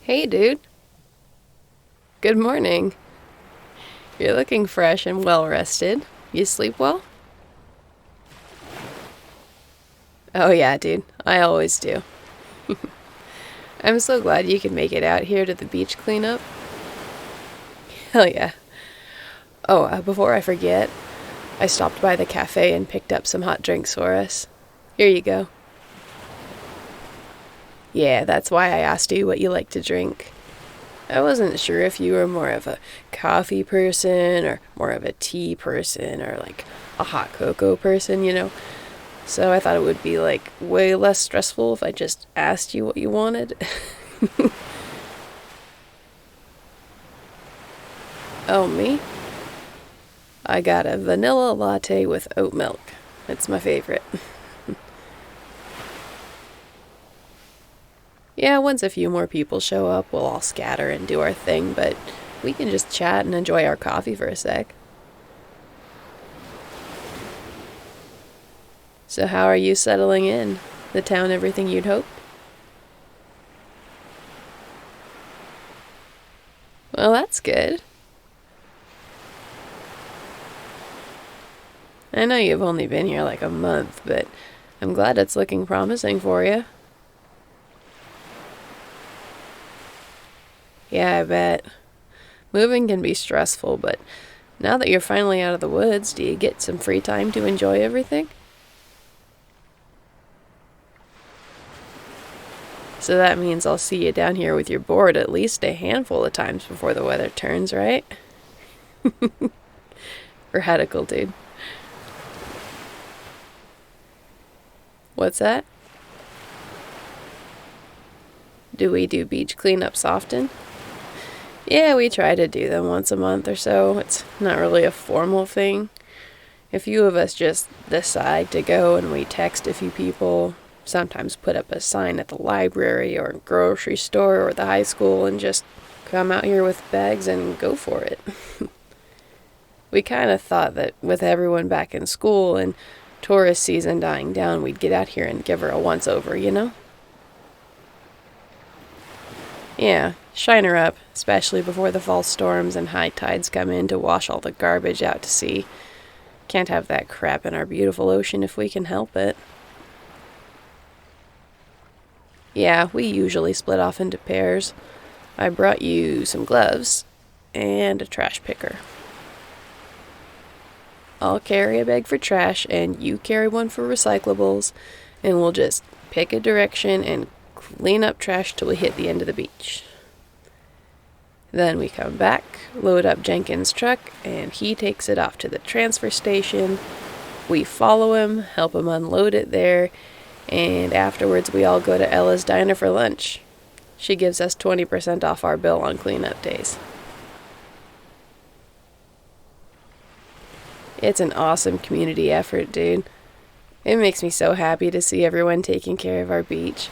Hey, dude. Good morning. You're looking fresh and well rested. You sleep well? Oh, yeah, dude. I always do. I'm so glad you could make it out here to the beach cleanup. Hell yeah. Oh, before I forget, I stopped by the cafe and picked up some hot drinks for us. Here you go. Yeah, that's why I asked you what you like to drink. I wasn't sure if you were more of a coffee person or more of a tea person or like a hot cocoa person. So I thought it would be like way less stressful if I just asked you what you wanted. Oh, me? I got a vanilla latte with oat milk. It's my favorite. Yeah, once a few more people show up, we'll all scatter and do our thing, but we can just chat and enjoy our coffee for a sec. So, how are you settling in? The town everything you'd hoped? Well, that's good. I know you've only been here like a month, but I'm glad it's looking promising for you. Yeah, I bet. Moving can be stressful, but now that you're finally out of the woods, do you get some free time to enjoy everything? So that means I'll see you down here with your board at least a handful of times before the weather turns, right? Radical, dude. What's that? Do we do beach cleanups often? Yeah, we try to do them once a month or so. It's not really a formal thing. A few of us just decide to go and we text a few people, sometimes put up a sign at the library or grocery store or the high school and just come out here with bags and go for it. We kind of thought that with everyone back in school and tourist season dying down, we'd get out here and give her a once-over. Yeah, shine her up, especially before the fall storms and high tides come in to wash all the garbage out to sea. Can't have that crap in our beautiful ocean if we can help it. Yeah, we usually split off into pairs. I brought you some gloves and a trash picker. I'll carry a bag for trash and you carry one for recyclables, and we'll just pick a direction and clean up trash till we hit the end of the beach. Then we come back, load up Jenkins' truck, and he takes it off to the transfer station. We follow him, help him unload it there, and afterwards we all go to Ella's diner for lunch. She gives us 20% off our bill on cleanup days. It's an awesome community effort, dude. It makes me so happy to see everyone taking care of our beach.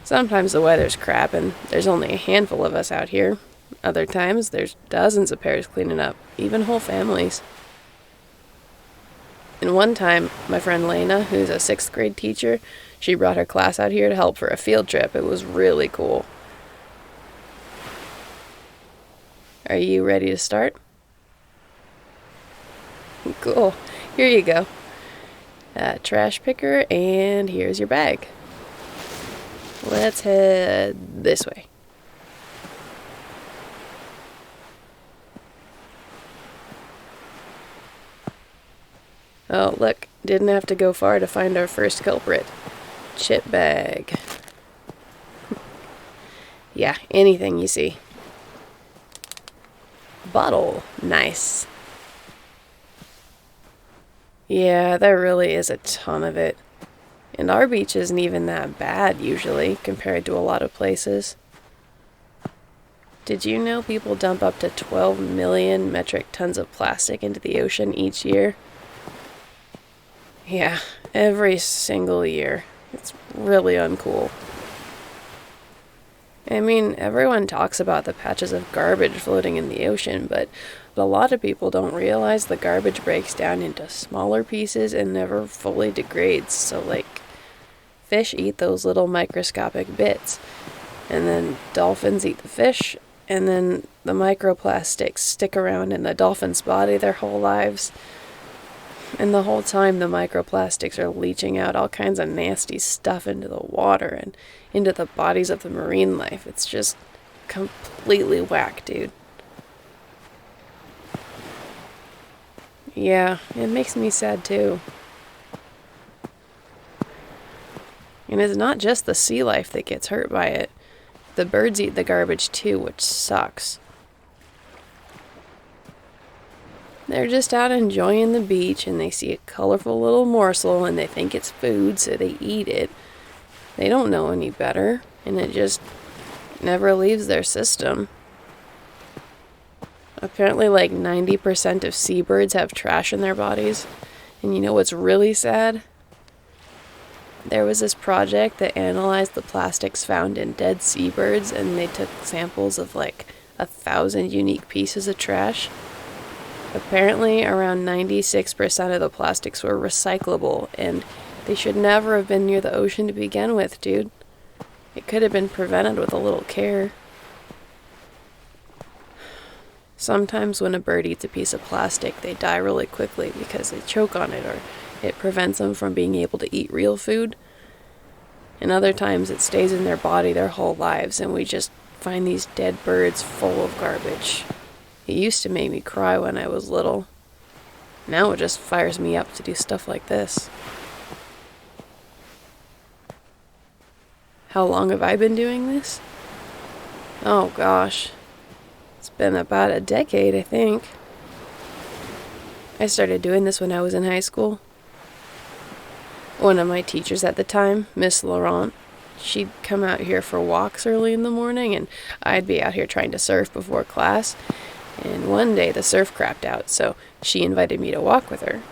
Sometimes the weather's crap and there's only a handful of us out here. Other times there's dozens of pairs cleaning up, even whole families. And one time, my friend Lena, who's a 6th grade teacher, she brought her class out here to help for a field trip. It was really cool. Are you ready to start? Cool. Here you go. Trash picker, and here's your bag. Let's head this way. Oh, look, didn't have to go far to find our first culprit. Chip bag. Yeah, anything you see. Bottle. Nice. Yeah, there really is a ton of it. And our beach isn't even that bad, usually, compared to a lot of places. Did you know people dump up to 12 million metric tons of plastic into the ocean each year? Yeah, every single year. It's really uncool. I mean, everyone talks about the patches of garbage floating in the ocean, but a lot of people don't realize the garbage breaks down into smaller pieces and never fully degrades, so fish eat those little microscopic bits. and then dolphins eat the fish, and then the microplastics stick around in the dolphin's body their whole lives. And the whole time the microplastics are leaching out all kinds of nasty stuff into the water and into the bodies of the marine life. It's just completely whack, dude. Yeah, it makes me sad too. And it's not just the sea life that gets hurt by it. The birds eat the garbage too, which sucks. They're just out enjoying the beach and they see a colorful little morsel and they think it's food, so they eat it. They don't know any better, and it just never leaves their system. Apparently like 90% of seabirds have trash in their bodies. And you know what's really sad? There was this project that analyzed the plastics found in dead seabirds, and they took samples of like 1,000 unique pieces of trash. Apparently around 96% of the plastics were recyclable, and they should never have been near the ocean to begin with, dude. It could have been prevented with a little care. Sometimes when a bird eats a piece of plastic, they die really quickly because they choke on it, or it prevents them from being able to eat real food. And other times it stays in their body their whole lives, and we just find these dead birds full of garbage. It used to make me cry when I was little. Now it just fires me up to do stuff like this. How long have I been doing this? Oh gosh. It's been about a decade, I think. I started doing this when I was in high school. One of my teachers at the time, Miss Laurent, she'd come out here for walks early in the morning, and I'd be out here trying to surf before class. And one day the surf crapped out, so she invited me to walk with her.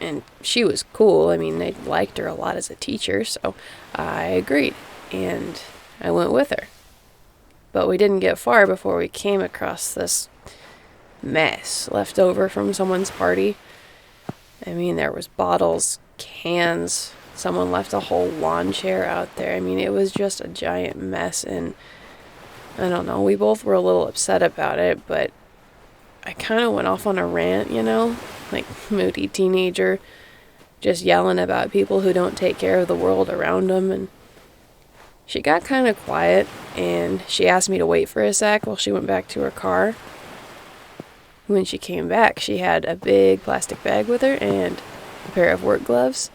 And she was cool. I mean, I liked her a lot as a teacher, so I agreed. And I went with her. But we didn't get far before we came across this mess left over from someone's party. I mean, there was bottles, cans. Someone left a whole lawn chair out there. I mean, it was just a giant mess, and I don't know, we both were a little upset about it, but I kind of went off on a rant, you know, like moody teenager, just yelling about people who don't take care of the world around them. And she got kind of quiet, and she asked me to wait for a sec while she went back to her car. When she came back, she had a big plastic bag with her and a pair of work gloves.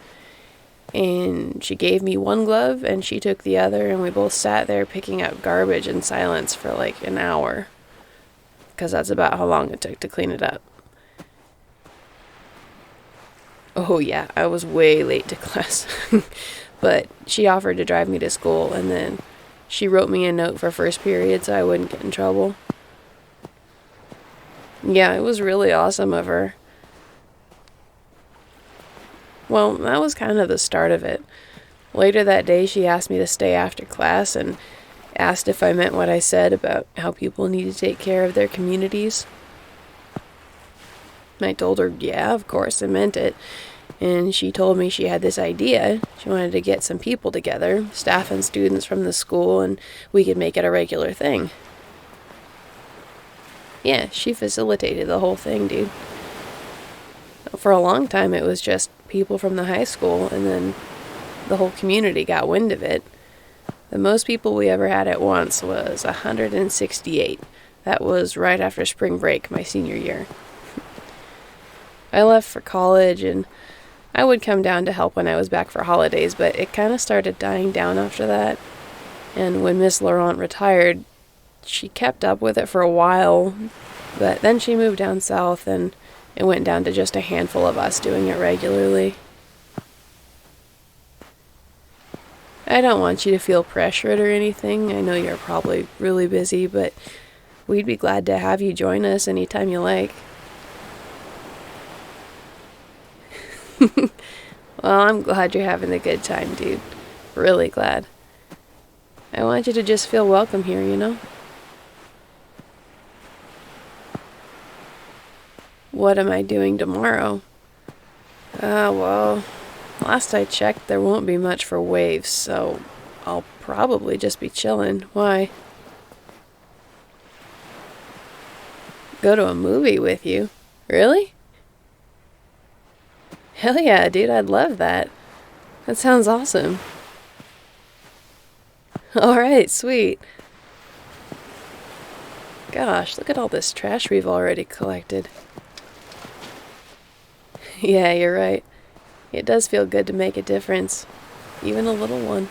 And she gave me one glove, and she took the other, and we both sat there picking up garbage in silence for like an hour, because that's about how long it took to clean it up. Oh yeah, I was way late to class. But she offered to drive me to school, and then she wrote me a note for first period so I wouldn't get in trouble. Yeah, it was really awesome of her. Well, that was kind of the start of it. Later that day, she asked me to stay after class and asked if I meant what I said about how people need to take care of their communities. I told her, yeah, of course, I meant it. And she told me she had this idea. She wanted to get some people together, staff and students from the school, and we could make it a regular thing. Yeah, she facilitated the whole thing, dude. For a long time, it was just people from the high school, and then the whole community got wind of it. The most people we ever had at once was 168. That was right after spring break, my senior year. I left for college, and I would come down to help when I was back for holidays, but it kind of started dying down after that. And when Miss Laurent retired, she kept up with it for a while, but then she moved down south, and it went down to just a handful of us doing it regularly. I don't want you to feel pressured or anything. I know you're probably really busy, but we'd be glad to have you join us anytime you like. Well, I'm glad you're having a good time, dude. Really glad. I want you to just feel welcome here, you know? What am I doing tomorrow? Well, last I checked, there won't be much for waves, so I'll probably just be chilling. Why? Go to a movie with you? Really? Hell yeah, dude, I'd love that. That sounds awesome. Alright, sweet. Gosh, look at all this trash we've already collected. Yeah, you're right. It does feel good to make a difference. Even a little one.